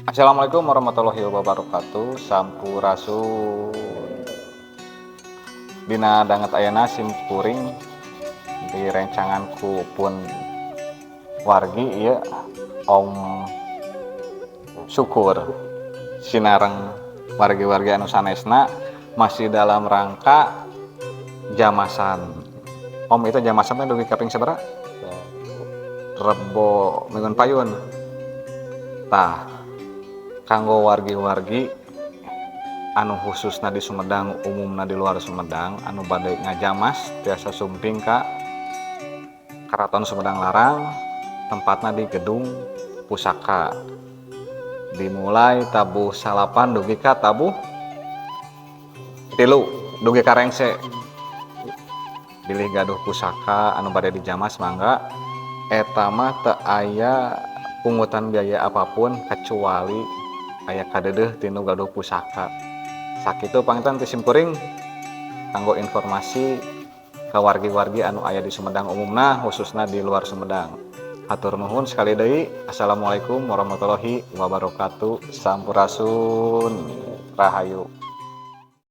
Assalamualaikum warahmatullahi wabarakatuh. Sampurasun. Dina danget ayana simkuring direncanganku pun wargi ieu Om syukur sinareng wargi-wargi anu sanesna masih dalam rangka jamasan. Om itu jamasannya dugi kaping sabaraha? Rebo Minggon Payun. Tah, kanggo wargi-wargi anu khususna di Sumedang, umumna di luar Sumedang anu bade ngajamas tiasa sumping ka Karaton Sumedang Larang, tempatna di Gedung Pusaka. Dimulai tabuh salapan dugi ka tabuh 3 dugi ka rengse. Bilih gaduh pusaka anu bade dijamas mangga eta mah teu aya pungutan biaya apapun kecuali aya kadeudeuh tinu gaduh pusaka. Sakitu pangitan ti simkuring kanggo informasi ka wargi-wargi anu aya di Sumedang umumna khususna di luar Sumedang. Hatur nuhun sekali deui. Assalamualaikum warahmatullahi wabarakatuh. Sampurasun. Rahayu.